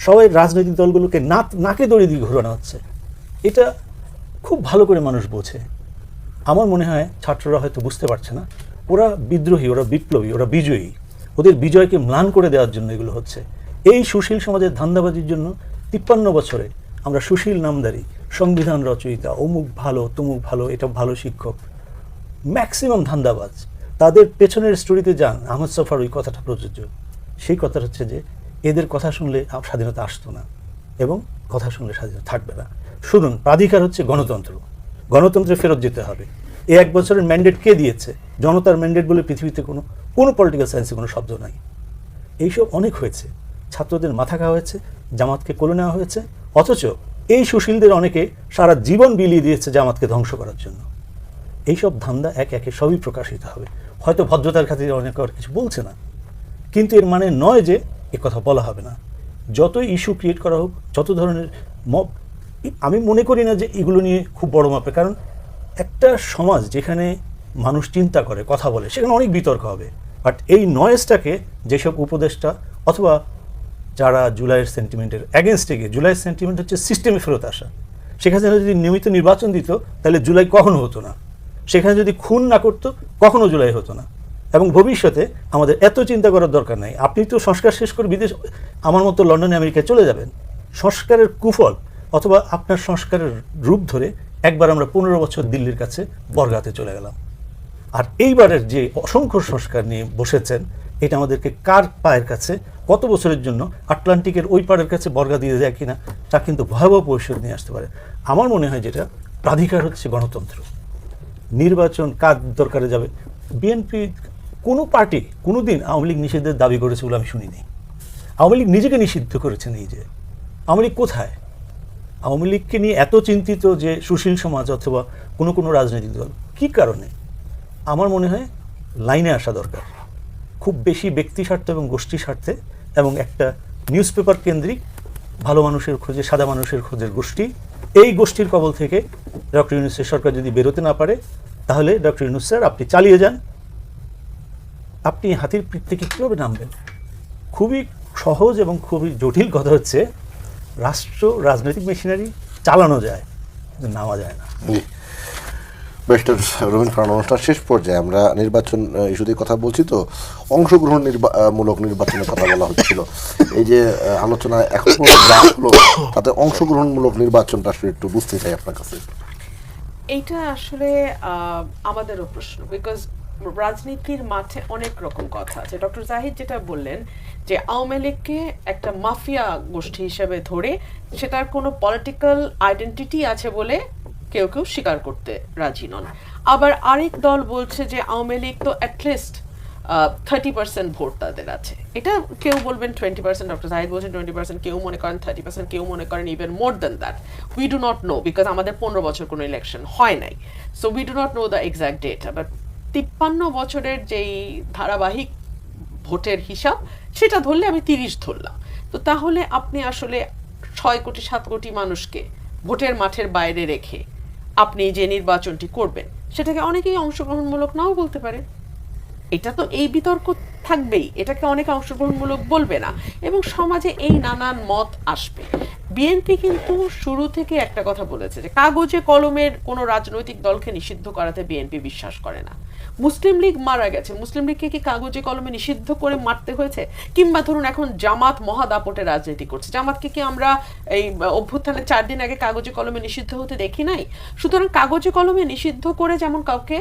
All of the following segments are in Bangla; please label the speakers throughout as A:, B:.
A: সবাই রাজনৈতিক দলগুলোকে নাকে দড়ি দিয়ে ঘোরানো হচ্ছে। এটা খুব ভালো করে মানুষ বোঝে। আমার মনে হয় ছাত্ররা হয়তো বুঝতে পারছে না, ওরা বিদ্রোহী, ওরা বিপ্লবী, ওরা বিজয়ী, ওদের বিজয়কে ম্লান করে দেওয়ার জন্য এগুলো হচ্ছে। এই সুশীল সমাজের ধান্দাবাজির জন্য 53 বছরে আমরা সুশীল নামদারি, সংবিধান রচয়িতা, অমুক ভালো, তমুক ভালো, এটা ভালো শিক্ষক, ম্যাক্সিমাম ধান্দাবাজ, তাদের পেছনের স্টোরিতে যান। আহমদ সফার ওই কথাটা প্রযোজ্য। সেই কথাটা হচ্ছে যে এদের কথা শুনলে স্বাধীনতা আসতো না এবং কথা শুনলে স্বাধীনতা থাকবে না। শুনুন, প্রাধিকার হচ্ছে গণতন্ত্র, গণতন্ত্রে ফেরত যেতে হবে। এই 1 বছরের ম্যান্ডেট কে দিয়েছে? জনতার ম্যান্ডেট বলে পৃথিবীতে কোনো পলিটিক্যাল সায়েন্সে কোনো শব্দ নাই। এইসব অনেক হয়েছে, ছাত্রদের মাথা খাওয়া হয়েছে, জামাতকে কোলে নেওয়া হয়েছে, অথচ এই সুশীলদের অনেকে সারা জীবন বিলিয়ে দিয়েছে জামাতকে ধ্বংস করার জন্য। এইসব ধান্দা একে একে সবই প্রকাশিত হবে। হয়তো ভদ্রতার খাতিরে অনেকে আর কিছু বলছে না, কিন্তু এর মানে নয় যে এ কথা বলা হবে না। যতই ইস্যু ক্রিয়েট করা হোক, যত ধরনের মব, আমি মনে করি না যে এগুলো নিয়ে খুব বড় মাপে, কারণ একটা সমাজ যেখানে মানুষ চিন্তা করে, কথা বলে, সেখানে অনেক বিতর্ক হবে। বাট এই নয়েজটাকে যেসব উপদেষ্টা অথবা যারা জুলাইয়ের সেন্টিমেন্টের অ্যাগেনস্টে গিয়ে, জুলাইয়ের সেন্টিমেন্ট হচ্ছে সিস্টেমে ফেরত আসা, সেখানে যদি নিয়মিত নির্বাচন দিত তাহলে জুলাই কখনো হতো না। সেখানে যদি খুন না করতো কখনো জুলাই হতো না। এবং ভবিষ্যতে আমাদের এত চিন্তা করার দরকার নাই। আপনি তো সংস্কার শেষ করে বিদেশ, আমার মতো লন্ডনে আমেরিকায় চলে যাবেন, সংস্কারের কুফল অথবা আপনার সংস্কারের রূপ ধরে একবার আমরা 15 বছর দিল্লির কাছে বর্গাতে চলে গেলাম। আর এইবারের যে অসংখ্য সংস্কার নিয়ে বসেছেন, এটা আমাদেরকে কার পায়ের কাছে কত বছরের জন্য আটলান্টিকের ওই পাড়ের কাছে বর্গা দিয়ে যায় কিনা তা কিন্তু ভয়াবহ পরিস্থিতি নিয়ে আসতে পারে। আমার মনে হয় যেটা প্রাধিকার হচ্ছে গণতন্ত্র। নির্বাচন কার দরকারে যাবে? বিএনপি কোনো পার্টি কোনো দিন আওয়ামী লীগ নিষিদ্ধের দাবি করেছে বলে আমি শুনিনি। আওয়ামী লীগ নিজেকে নিষিদ্ধ করেছেন। এই যে আওয়ামী লীগ কোথায়? আওয়ামী লীগকে নিয়ে এত চিন্তিত যে সুশীল সমাজ অথবা কোনো রাজনৈতিক দল, কী কারণে? আমার মনে হয় লাইনে আসা দরকার, খুব বেশি ব্যক্তি স্বার্থ এবং গোষ্ঠী স্বার্থে, এবং একটা নিউজ পেপার কেন্দ্রিক ভালো মানুষের খোঁজে, সাদা মানুষের খোঁজের গোষ্ঠী। এই গোষ্ঠীর কবল থেকে ডক্টর ইউনূসের সরকার যদি বেরোতে না পারে, তাহলে ডক্টর ইউনূস স্যার আপনি চালিয়ে যান। আপনি হাতির পিঠ থেকে কীভাবে নামবেন? খুবই সহজ এবং খুবই জটিল কথা হচ্ছে, রাষ্ট্র রাজনৈতিক মেশিনারি চালানো যায় কিন্তু নামা যায় না।
B: ব্যারিস্টার রবিন ফারহান, অনুষ্ঠান শেষ পর্যায়ে আমরা নির্বাচন ইস্যুতে কথা বলছি, তো অংশগ্রহণ মূলক নির্বাচনের কথা বলা হচ্ছিল। এই যে আলোচনা এখন যা হলো তাতে অংশগ্রহণমূলক নির্বাচনটা আসলে একটু বুঝতে চাই আপনার কাছে।
C: এইটা আসলে আমাদেরও প্রশ্ন, বিকজ রাজনীতির মাঠে অনেক রকম কথা আছে। ডক্টর জাহিদ যেটা বললেন যে আওয়ামী লীগকে একটা মাফিয়া গোষ্ঠী হিসেবে ধরে সেটার কোনো পলিটিক্যাল আইডেন্টিটি আছে বলে কেউ কেউ স্বীকার করতে রাজি নন। আবার আরেক দল বলছে যে আওয়ামী লীগ তো অ্যাটলিস্ট 30% ভোট তাদের আছে। এটা কেউ বলবেন 20%, ডক্টর জাহিদ বলছেন 20%, কেউ মনে করেন 30%, কেউ মনে করেন even more than that. We do not know, because আমাদের 15 বছর কোনো ইলেকশন হয় নাই, so we do not know the exact date. আবার 53 বছরের যেই ধারাবাহিক ভোটের হিসাব সেটা ধরলে আমি 30 ধরলাম। তো তাহলে আপনি আসলে 6 কোটি 7 কোটি মানুষকে ভোটের মাঠের বাইরে রেখে আপনি যে নির্বাচনটি করবেন সেটাকে অনেকেই অংশগ্রহণমূলক নাও বলতে পারে। এটা তো এই বিতর্ক থাকবেই, এটাকে অনেকে অংশগ্রহণমূলক বলবে না, এবং সমাজে এই নানান মত আসবে। বিএনপি কিন্তু শুরু থেকে একটা কথা বলেছে যে কাগজে কলমের কোনো রাজনৈতিক দলকে নিষিদ্ধ করাতে বিএনপি বিশ্বাস করে না। মুসলিম লীগ মারা গেছে, মুসলিম লীগকে কি কাগজে কলমে নিষিদ্ধ করে মারতে হয়েছে? কিংবা ধরুন এখন জামাত মহাদাপটে রাজনীতি করছে, জামাতকে কি আমরা এই অভ্যুত্থানের 4 দিন আগে কাগজে কলমে নিষিদ্ধ হতে দেখি নাই? সুতরাং কাগজে কলমে নিষিদ্ধ করে যেমন কাউকে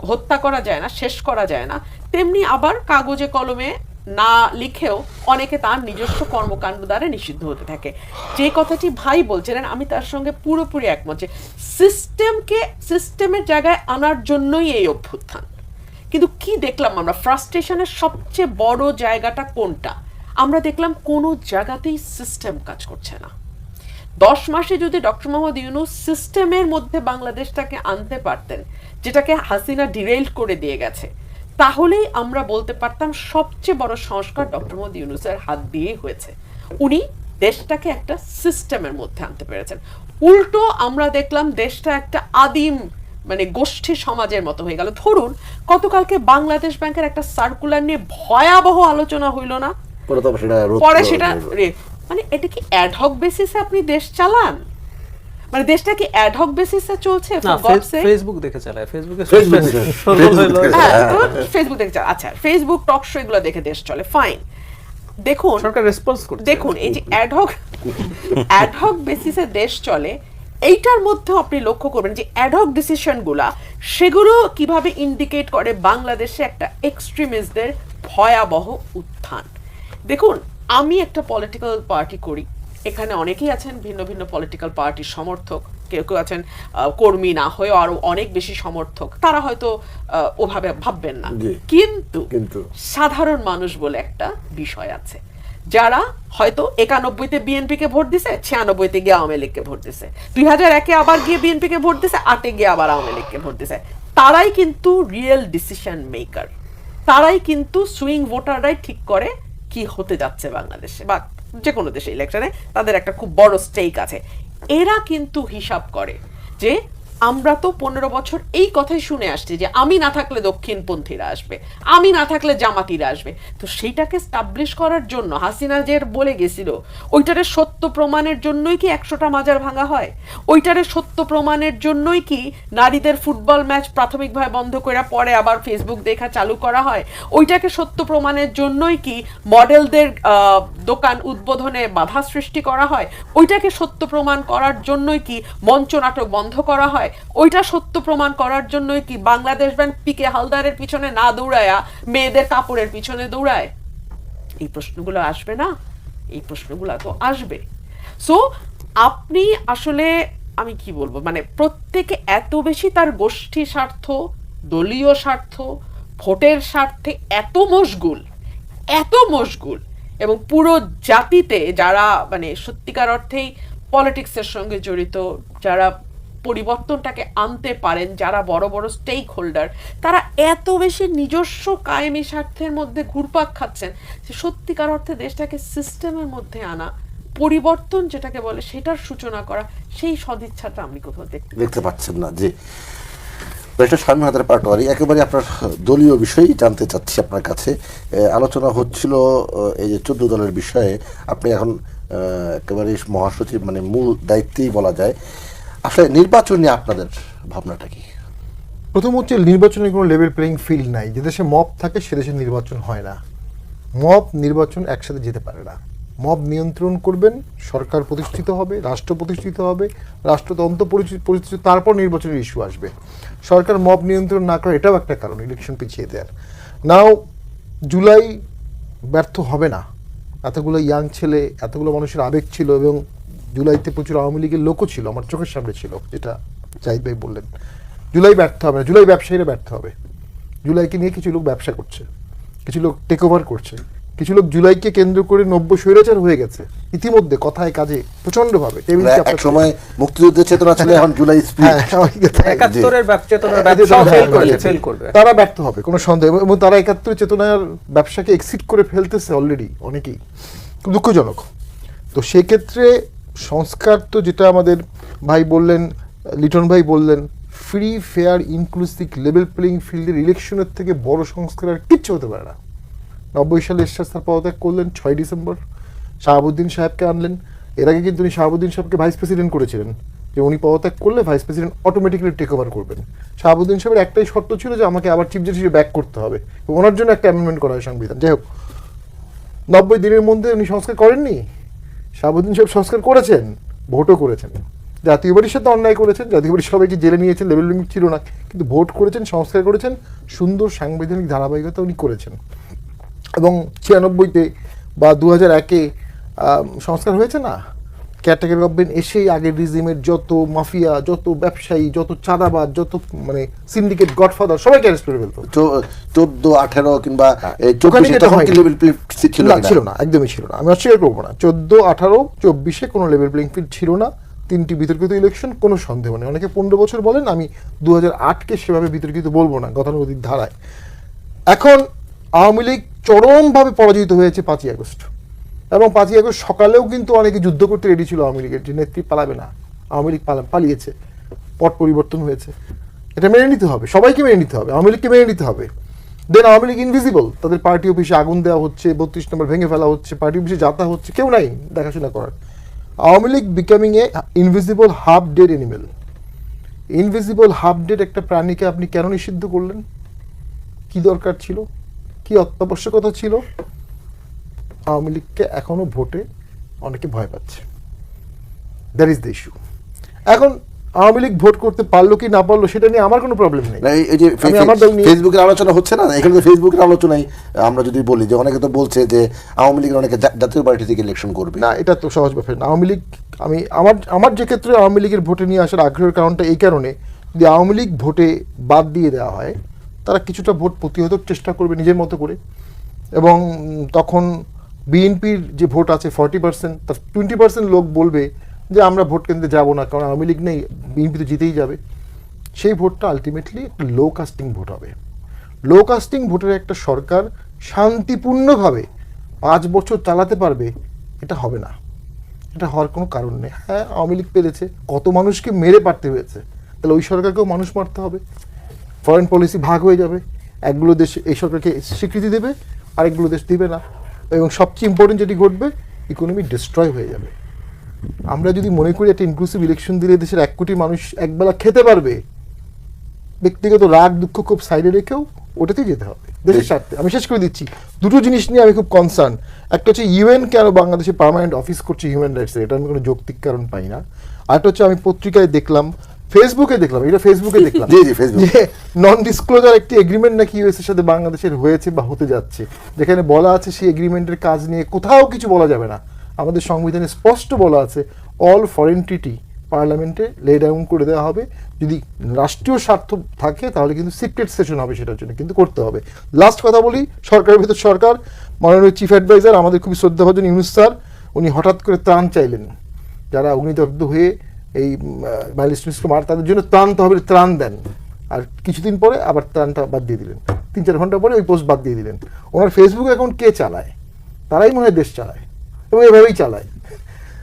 C: হত্যা করা যায় না, শেষ করা যায় না, তেমনি আবার কাগজে কলমে না লিখেও অনেকে তার নিজস্ব কর্মকাণ্ড দ্বারা নিষিদ্ধ হতে থাকে। যে কথাটি ভাই বলছিলেন আমি তার সঙ্গে পুরোপুরি একমত যে সিস্টেমকে সিস্টেমের জায়গায় আনার জন্যই এই অভ্যুত্থান। কিন্তু কি দেখলাম আমরা? ফ্রাস্ট্রেশনের সবচেয়ে বড় জায়গাটা কোনটা? আমরা দেখলাম কোনো জায়গাতেই সিস্টেম কাজ করছে না। 10 মাসে যদি ডক্টর মোহাম্মদ ইউনূস সিস্টেমের মধ্যে বাংলাদেশটাকে আনতে পারতেন, যেটাকে হাসিনা ডিরেইল করে দিয়ে গেছে, তাহলেই আমরা বলতে পারতাম সবচেয়ে বড় সংস্কার ডক্টর মোহাম্মদ ইউনূসের হাত দিয়েই হয়েছে। উনি দেশটাকে একটা সিস্টেমের মধ্যে আনতে পেরেছেন। উল্টো আমরা দেখলাম দেশটা একটা আদিম গোষ্ঠী সমাজের মতো হয়ে গেল। ধরুন গতকালকে বাংলাদেশ ব্যাংকের একটা সার্কুলার নিয়ে ভয়াবহ আলোচনা হইল না? পরে সেটা মানে এটা কি অ্যাডহক বেসিসে আপনি দেশ চালান? মানে দেশটা কি অ্যাডহক বেসিসে চলছে?
D: না,
C: For God's sake?
D: ফেসবুক দেখে চালায়, ফেসবুকে
B: Facebook
C: ফেসবুক দেখে আচ্ছা, ফেসবুক টক শো এগুলো দেখে দেশ চলে, ফাইন। দেখুন
D: সরকার রেসপন্স করছে।
C: দেখুন এই যে অ্যাডহক বেসিসে দেশ চলে, এইটার মধ্যে আপনি লক্ষ্য করবেন যে অ্যাডহক ডিসিশনগুলা সেগুলো কিভাবে ইন্ডিকেট করে বাংলাদেশে একটা এক্সট্রিমিস্টদের ভয়াবহ উত্থান। দেখুন, আমি একটা পলিটিক্যাল পার্টি করি, এখানে অনেকেই আছেন ভিন্ন ভিন্ন পলিটিক্যাল পার্টির সমর্থক, কেউ কেউ আছেন কর্মী না হয়ে আরো অনেক বেশি সমর্থক, তারা হয়তো ওভাবে ভাববেন না, কিন্তু সাধারণ মানুষ বলে একটা বিষয় আছে, যারা হয়তো 91-তে বিএনপিকে ভোট দিছে, 96-তে গিয়ে আওয়ামী লীগকে ভোট দিছে, 2001-এ আবার গিয়ে বিএনপিকে ভোট দিছে, 8-এ গিয়ে আবার আওয়ামী লীগকে ভোট দিছে। তারাই কিন্তু রিয়েল ডিসিশন মেকার, তারাই কিন্তু সুইং ভোটাররাই ঠিক করে কি হতে যাচ্ছে বাংলাদেশে বা যে কোনো দেশে ইলেকশনে, তাদের একটা খুব বড় স্টেক আছে। এরা কিন্তু হিসাব করে যে আমরা তো 15 বছর এই কথাই শুনে আসছি যে আমি না থাকলে দক্ষিণপন্থীরা আসবে, আমি না থাকলে জামাতিরা আসবে। তো সেইটাকে স্টাবলিশ করার জন্য হাসিনা যে বলে গেছিল, ওইটারে সত্য প্রমাণের জন্যই কি 100টা মাজার ভাঙা হয়? ওইটারে সত্য প্রমাণের জন্যই কি নারীদের ফুটবল ম্যাচ প্রাথমিকভাবে বন্ধ করে পরে আবার ফেসবুক দেখা চালু করা হয়? ওইটাকে সত্য প্রমাণের জন্যই কি মডেলদের দোকান উদ্বোধনে বাধা সৃষ্টি করা হয়? ওইটাকে সত্য প্রমাণ করার জন্যই কি মঞ্চ নাটক বন্ধ করা হয়? ওইটা সত্য প্রমাণ করার জন্যই কি বাংলাদেশ ব্যাংক পিকে হালদারের পিছনে না দৌড়ায়া মেয়েদের কাপড়ের পিছনে দৌড়ায়? এই প্রশ্নগুলো আসবে না? এই প্রশ্নগুলো তো আসবে। সো আপনি আসলে, আমি কি বলবো, মানে প্রত্যেকে এত বেশি তার গোষ্ঠী স্বার্থ, দলীয় স্বার্থ, ভোটের স্বার্থে এত মশগুল, এবং পুরো জাতিতে যারা মানে সত্যিকার অর্থেই পলিটিক্সের সঙ্গে জড়িত, যারা পরিবর্তনটাকে আনতে পারেন, যারা বড় বড় স্টেক হোল্ডার, তারা এত বেশি নিজস্ব কায়েমি স্বার্থের মধ্যে ঘুরপাক খাচ্ছেন যে সত্যিকার অর্থে দেশটাকে সিস্টেমের মধ্যে আনা, পরিবর্তন যেটাকে বলে সেটার সূচনা করা, সেই সদিচ্ছাটা আমি কোথাও
B: দেখতে পাচ্ছেন না। জি, ব্যারিস্টার শামীম হায়দার পাটোয়ারী, একেবারে আপনার দলীয় বিষয়ই জানতে চাচ্ছি আপনার কাছে। আলোচনা হচ্ছিল এই যে 14 দলের বিষয়ে, আপনি এখন একেবারে মহাসচিব, মানে মূল দায়িত্বেই বলা যায়। আসলে নির্বাচন নিয়ে আপনাদের ভাবনাটা কি?
E: প্রথম হচ্ছে নির্বাচনের কোনো লেভেল প্লেইং ফিল্ড নাই। যে দেশে মব থাকে সে দেশে নির্বাচন হয় না। মব নির্বাচন একসাথে যেতে পারে না। মব নিয়ন্ত্রণ করবেন, সরকার প্রতিষ্ঠিত হবে, রাষ্ট্র প্রতিষ্ঠিত হবে, রাষ্ট্রতন্ত্র পরিচিত, তারপর নির্বাচনের ইস্যু আসবে। সরকার মব নিয়ন্ত্রণ না করে এটাও একটা কারণ ইলেকশন পিছিয়ে দেওয়ার। নাও জুলাই ব্যর্থ হবে না। এতগুলো ইয়াং ছেলে, এতগুলো মানুষের আবেগ ছিল, এবং জুলাইতে প্রচুর আওয়ামী লীগের লোকও ছিল, আমার চোখের সামনে ছিল, যেটা জাহিদ ভাই বললেন। জুলাই ব্যর্থ হবে না, জুলাই ব্যবসায়ীরা ব্যর্থ হবে। জুলাইকে নিয়ে কিছু লোক ব্যবসা করছে, কিছু লোক টেক ওভার করছে, কিছু লোক জুলাইকে কেন্দ্র করে 90 স্বৈরাচার হয়ে গেছে ইতিমধ্যে, কথায় কাজে প্রচন্ডভাবে।
B: এক সময় মুক্তিযুদ্ধের চেতনা ছিল, এখন জুলাই স্পিরিট।
D: 71-এর চেতনার ব্যবসা ফেল করবে,
E: তারা ব্যর্থ হবে কোনো সন্দেহ, এবং তারা 71 চেতনার ব্যবসাকে এক্সিট করে ফেলতেছে অলরেডি অনেকেই, খুব দুঃখজনক। তো সেক্ষেত্রে সংস্কার তো যেটা আমাদের ভাই বললেন, লিটন ভাই বললেন, free fair inclusive level playing ফিল্ডের ইলেকশনের থেকে বড় সংস্কার আর কিচ্ছু হতে পারে না। 90 সালে এরশাদ স্যার পদত্যাগ করলেন 6 ডিসেম্বর, শাহাবুদ্দিন সাহেবকে আনলেন। এর আগে কিন্তু উনি শাহাবুদ্দিন সাহেবকে ভাইস প্রেসিডেন্ট করেছিলেন, যে উনি পদত্যাগ করলে vice president automatically take over করবেন। শাহাবুদ্দিন সাহেবের একটাই শর্ত ছিল যে আমাকে আবার চিফ জাস্টিস ব্যাক করতে হবে, ওনার জন্য একটা অ্যামেন্ডমেন্ট করা হয় সংবিধান। যাই হোক, 90 দিনের মধ্যে উনি সংস্কার করেননি। শাহাবুদ্দিন সাহেব সংস্কার করেছেন, ভোটও করেছেন, জাতীয় বাড়ির সাথে অন্যায় করেছেন, জাতীয় বাড়ির সবাইকে জেলে নিয়েছেন, লেভেল লিমিট ছিল না, কিন্তু ভোট করেছেন, সংস্কার করেছেন, সুন্দর সাংবিধানিক ধারাবাহিকতা উনি করেছেন। এবং 96-তে বা 2001-এ সংস্কার হয়েছে না, কেয়ারটেকার গভর্নমেন্ট এসেই আগের রিজিমের যত মাফিয়া, যত ব্যবসায়ী, যত চাঁদাবাজ, যত মানে সিন্ডিকেট গডফাদার সবাইকে অ্যারেস্ট করে ফেলতো।
B: 14, 18 কিংবা 24
E: ছিল না, একদমই ছিল না, আমি অস্বীকার করবো না। 14, 18, 24-এ কোনো লেভেল প্লেইং ফিল্ড ছিল না। 3টি বিতর্কিত ইলেকশন, কোনো সন্দেহ নেই। অনেকে 15 বছর বলেন, আমি 2008-কে সেভাবে বিতর্কিত বলবো না গতানুগতিক ধারায়। এখন আওয়ামী লীগ চরমভাবে পরাজিত হয়েছে 5ই আগস্ট, এবং 5ই আগস্ট সকালেও কিন্তু অনেকে যুদ্ধ করতে রেডি ছিল আওয়ামী লীগের, যে নেত্রী পালাবে না, আওয়ামী লীগ পালিয়েছে, পট পরিবর্তন হয়েছে, এটা মেনে নিতে হবে, সবাইকে মেনে নিতে হবে, আওয়ামী লীগকে মেনে নিতে হবে। দেন আওয়ামী লীগ ইনভিজিবল, তাদের পার্টি অফিসে আগুন দেওয়া হচ্ছে, 32 নম্বর ভেঙে ফেলা হচ্ছে, পার্টি অফিসে যাতা হচ্ছে, কেউ নাই দেখাশোনা করার। আওয়ামী লীগ বিকামিং এ invisible half dead animal. Invisible half dead একটা প্রাণীকে আপনি কেন নিষিদ্ধ করলেন? কি দরকার ছিল? কি অত্যাবশ্যকতা ছিল? আওয়ামী লীগকে এখনো ভোটে অনেকে ভয় পাচ্ছে, দ্যাট ইজ দ্য ইস্যু। এখন আওয়ামী লীগ ভোট করতে পারলো কি না পারলো সেটা নিয়ে আমার কোনো প্রবলেম নেই।
B: না, এই যে
E: আমি আমার দল নিয়ে-
B: ফেসবুকের আলোচনা হচ্ছে না, এখানে তো ফেসবুকের আলোচনায় আমরা যদি বলি যে অনেকে তো বলছে যে আওয়ামী লীগের অনেকে জাতীয় পার্টি থেকে ইলেকশন করবে।
E: না, এটা তো সহজ ব্যাপার না। আওয়ামী লীগ, আমি আমার যে ক্ষেত্রে আওয়ামী লীগের ভোটে নিয়ে আসার আগ্রহের কারণটা এই কারণে, যদি আওয়ামী লীগ ভোটে বাদ দিয়ে দেওয়া হয়, তারা কিছুটা ভোট প্রতিহত চেষ্টা করবে নিজের মতো করে, এবং তখন বিএনপির যে ভোট আছে 40%, তার 20% লোক বলবে যে আমরা ভোট কেন্দ্রে যাব না, কারণ আওয়ামী লীগ নেই, বিএনপি তো জিতেই যাবে। সেই ভোটটা আলটিমেটলি একটা লো কাস্টিং ভোট হবে। লো কাস্টিং ভোটের একটা সরকার শান্তিপূর্ণভাবে 5 বছর চালাতে পারবে, এটা হবে না। এটা হওয়ার কোনো কারণ নেই। হ্যাঁ, আওয়ামী লীগ পেরেছে, কত মানুষকে মেরে পারতে হয়েছে, তাহলে ওই সরকারকেও মানুষ মারতে হবে। ফরেন পলিসি ভাগ হয়ে যাবে, একগুলো দেশ এই সরকারকে স্বীকৃতি দেবে, আরেকগুলো দেশ দিবে না, এবং সবচেয়ে ইম্পর্টেন্ট যেটি ঘটবে, ইকোনমি ডিস্ট্রয় হয়ে যাবে। আমরা যদি মনে করি একটা ইনক্লুসিভ ইলেকশন দিলে দেশের 1 কোটি মানুষ একবেলা খেতে পারবে, ব্যক্তিগত রাগ দুঃখ খুব সাইডে রেখেও ওটাতেই যেতে হবে দেশের স্বার্থে। আমি শেষ করে দিচ্ছি, দুটো জিনিস নিয়ে আমি খুব কনসার্ন। একটা হচ্ছে ইউএন কেন বাংলাদেশে পার্মানেন্ট অফিস করছে হিউম্যান রাইটসের, এটা আমি কোনো যৌক্তিক কারণ পাই না। আরেকটা হচ্ছে আমি পত্রিকায় দেখলাম, ফেসবুকে দেখলাম
B: জি, জি, ফেসবুক।
E: যে নন ডিসক্লোজার একটি এগ্রিমেন্ট নাকি ইউএস এর সাথে বাংলাদেশের হয়েছে বা হতে যাচ্ছে, যেখানে বলা আছে সেই এগ্রিমেন্টের কাজ নিয়ে কোথাও কিছু বলা যাবে না। আমাদের সংবিধানে স্পষ্ট বলা আছে অল ফরেন ট্রিটি পার্লামেন্টে লে ডাউন করে দেওয়া হবে। যদি রাষ্ট্রীয় স্বার্থ থাকে তাহলে কিন্তু সিক্রেট সেশন হবে, সেটার জন্য কিন্তু করতে হবে। লাস্ট কথা বলি, সরকারের ভেতর সরকার, মাননীয় চিফ অ্যাডভাইজার আমাদের খুবই শ্রদ্ধাভাজন ইউনূস স্যার, উনি হঠাৎ করে ত্রাণ চাইলেন। যারা অগ্নিদগ্ধ হয়ে এই মাইলস্টোনকে মার, তাদের জন্য ত্রাণ তহবিল ত্রাণ দেন, আর কিছুদিন পরে আবার ত্রাণটা বাদ দিয়ে দিলেন, 3-4 ঘন্টা পরে ওই পোস্ট বাদ দিয়ে দিলেন। ওনার ফেসবুক অ্যাকাউন্ট কে চালায়? তারাই মনে হয় দেশ চালায়, এবং এভাবেই চালায়।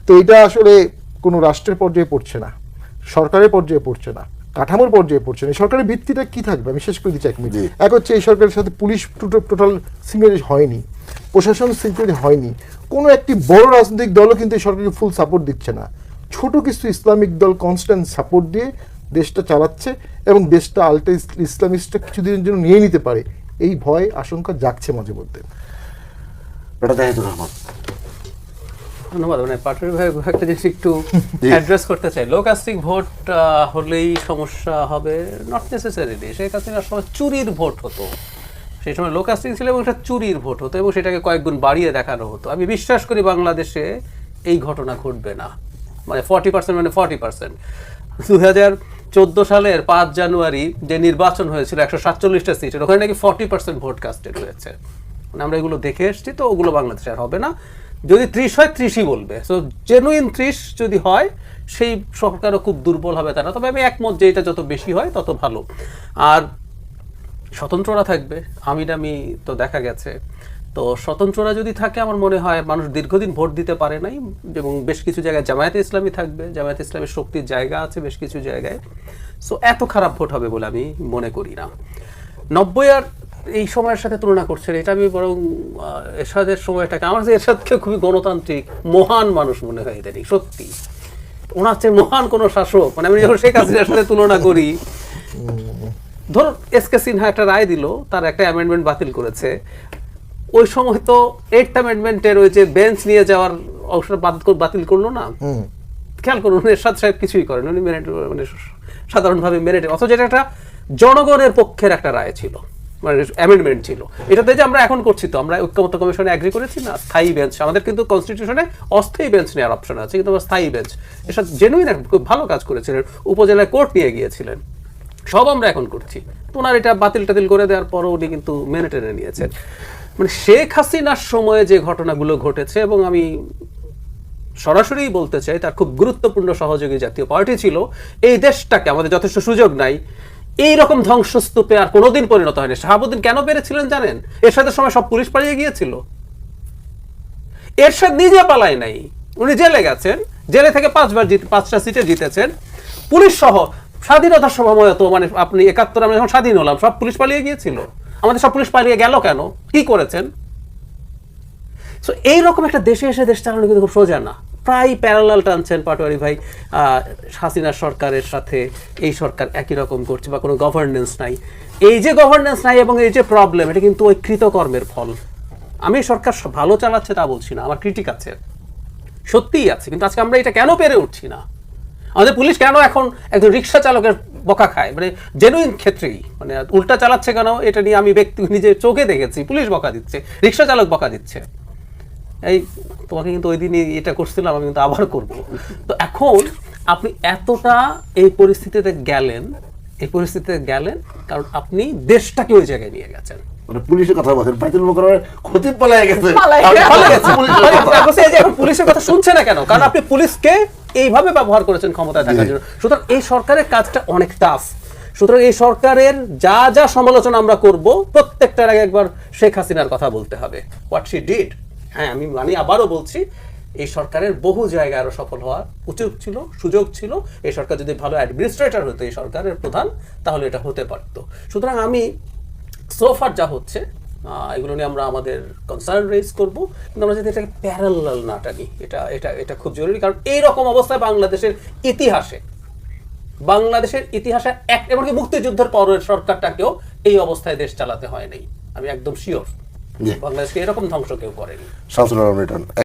E: তো এটা আসলে কোনো রাষ্ট্রের পর্যায়ে পড়ছে না, সরকারের পর্যায়ে পড়ছে না, কাঠামোর পর্যায়ে পড়ছে না। এই সরকারের ভিত্তিটা কি থাকবে? আমি শেষ করে দিচ্ছি 1 মিনিট। এক হচ্ছে এই সরকারের সাথে পুলিশ টোটাল সিনিয়রিটি হয়নি, প্রশাসন সিনিয়রিটি হয়নি, কোনো একটি বড় রাজনৈতিক দলও কিন্তু এই সরকারকে ফুল সাপোর্ট দিচ্ছে না। ছোট কিছু ইসলামিক দল কনস্ট্যান্ট সাপোর্ট দিয়ে দেশটা চালাচ্ছে, এবং দেশটা আলটা ইসলামিস্টটা কিছুদিনের জন্য নিয়ে নিতে পারে, এই ভয় আশঙ্কা জাগছে মাঝে মধ্যে।
B: এটা জাহিদুর রহমান।
D: ধন্যবাদ। মানে পাটোয়ারি ভাই একটা জিনিস একটু অ্যাড্রেস করতে চাই। লো কাস্টিং ভোট হলেই সমস্যা হবে, নট নেসেসারিলি। শেখ হাসিনার সময় চুরির ভোট হতো, সেই সময় লো কাস্টিং ছিল এবং এটা চুরির ভোট হতো, এবং সেটাকে কয়েক গুণ বাড়িয়ে দেখানো হতো। আমি বিশ্বাস করি বাংলাদেশে এই ঘটনা ঘটবে না, মানে 40% মানে 40%। 2014 সালের 5 জানুয়ারি যে নির্বাচন হয়েছিল 147টা সিটের, ওখানে নাকি 40% ভোট কাস্টেড হয়েছে। মানে আমরা এগুলো দেখে এসেছি, তো ওগুলো বাংলাদেশে আর হবে না। যদি 30 হয় 30ই বলবে। সো জেনুইন 30 যদি হয়, সেই সরকারও খুব দুর্বল হবে তা না। তবে আমি একমত যে এটা যত বেশি হয় তত ভালো। আর স্বতন্ত্ররা থাকবে, আমি তো দেখা গেছে। তো স্বতন্ত্ররা যদি থাকে, আমার মনে হয় মানুষ দীর্ঘদিন ভোট দিতে পারে নাই, এবং বেশ কিছু জায়গায় জামায়াতে ইসলামী থাকবে, জামায়াতে ইসলামের শক্তির জায়গা আছে বেশ কিছু জায়গায়। সো এত খারাপ ভোট হবে বলে আমি মনে করি না। 90 আর এই সময়ের সাথে তুলনা করছেন, এটা আমি বরং এরশাদের সময়টাকে, আমার কাছে এরশাদকে খুবই গণতান্ত্রিক মহান মানুষ মনে হয় ইদানিং, সত্যি। ওনার চেয়ে মহান কোনো শাসক, মানে আমি যখন শেখ হাসিনার সাথে তুলনা করি, ধরুন এসকে সিনহা একটা রায় দিল, তার একটা অ্যামেন্ডমেন্ট বাতিল করেছে, ওই সময় তো 8th অ্যামেন্ডমেন্টের ওই যে বেঞ্চ নিয়ে যাওয়ার অংশটা বাতিল করলো না। খেয়াল করুন, এরশাদ সাহেব কিছুই করেন, উনি মানে সাধারণভাবে মেনে, অথচ এটা একটা জনগণের পক্ষের একটা রায় ছিল, মানে অ্যামেন্ডমেন্ট ছিল। এটাতে যে আমরা এখন করছি, তো আমরা ঐক্যমত্য কমিশনে এগ্রি করেছি না, স্থায়ী বেঞ্চ। আমাদের কিন্তু কনস্টিটিউশনে অস্থায়ী বেঞ্চ নেওয়ার অপশন আছে, কিন্তু স্থায়ী বেঞ্চ, এসব জেনুইন খুব ভালো কাজ করেছিলেন, উপজেলায় কোর্ট নিয়ে গিয়েছিলেন, সব আমরা এখন করছি। তো ওনার এটা বাতিল টাতিল করে দেওয়ার পরও উনি কিন্তু মেনে টেনে নিয়েছেন। মানে শেখ হাসিনার সময়ে যে ঘটনাগুলো ঘটেছে, এবং আমি সরাসরি বলতে চাই তার খুব গুরুত্বপূর্ণ সহযোগী জাতীয় পার্টি ছিল, এই দেশটাকে, আমাদের যথেষ্ট সুযোগ নাই, এইরকম ধ্বংসস্তূপে আর কোনোদিন পরিণত হয়নি। শাহাবুদ্দিন কেন পেরেছিলেন জানেন? এরশাদের সময় সব পুলিশ পালিয়ে গিয়েছিল, এরশাদ নিজে পালায় নাই, উনি জেলে গেছেন, জেলে থেকে 5টা সিটে জিতেছেন পুলিশ সহ। স্বাধীনতার সময় তো, মানে আপনি 71 আমরা যখন স্বাধীন হলাম, সব পুলিশ পালিয়ে গিয়েছিল। আমাদের সব পুলিশ পালিয়ে গেল কেন, কি করেছেন? সো এইরকম একটা দেশে এসে দেশ চালানো কিন্তু খুব সোজা না। প্রায় প্যারালাল টানছেন পাটোয়ারি ভাই, হাসিনা সরকারের সাথে এই সরকার একই রকম করছে বা কোনো গভর্নেন্স নাই। এই যে গভর্নেন্স নাই এবং এই যে প্রবলেম, এটা কিন্তু ওই কৃতকর্মের ফল। আমি সরকার ভালো চালাচ্ছে তা বলছি না, আমার ক্রিটিক আছে, সত্যিই আছে, কিন্তু আজকে আমরা এটা কেন পেরে উঠছি না? আমাদের পুলিশ কেন এখন একজন রিক্সা চালকের বকা খায়, মানে জেনুইন ক্ষেত্রেই, মানে উল্টা চালাচ্ছে কেন এটা নিয়ে আমি নিজে চোখে দেখেছি, পুলিশ বকা দিচ্ছে, রিক্সা চালক বকা দিচ্ছে। এই তোমাকে কিন্তু ওই দিনই এটা করছিলাম, আমি কিন্তু আবার করব। তো এখন আপনি এতটা এই পরিস্থিতিতে গেলেন, কারণ আপনি দেশটাকে ওই জায়গায় নিয়ে গেছেন।
B: মানে পুলিশের কথা বলছেন, বাইতুল মোকাররমের খতিব পালায় গেছে।
D: এখন পুলিশের কথা শুনছে না কেন? কারণ আপনি পুলিশকে এইভাবে ব্যবহার করেছেন ক্ষমতায় থাকার জন্য। সুতরাং এই সরকারের কাজটা অনেক টাফ। সুতরাং এই সরকারের যা যা সমালোচনা আমরা করব, প্রত্যেকটার আগে একবার শেখ হাসিনার কথা বলতে হবে, হোয়াট শি ডিড। হ্যাঁ, আমি আবারও বলছি, এই সরকারের বহু জায়গায় আরো সফল হওয়ার উচিত ছিল, সুযোগ ছিল। এই সরকার যদি ভালো অ্যাডমিনিস্ট্রেটর হতো, এই সরকারের প্রধান, তাহলে এটা হতে পারতো। সুতরাং আমি সোফার যা হচ্ছে এগুলো নিয়ে আমরা আমাদের কনসার্ন রেজ করবো, কিন্তু আমরা যদি এটাকে প্যারালাল না টানি, এটা খুব জরুরি। কারণ এইরকম অবস্থায় বাংলাদেশের ইতিহাসে এমনকি মুক্তিযুদ্ধের পরের সরকারটাকেও এই অবস্থায় দেশ চালাতে হয় নাই। আমি একদম শিওর বাংলাদেশকে এরকম ধ্বংস কেউ করেনি।
B: শামসুল আলম রিটন।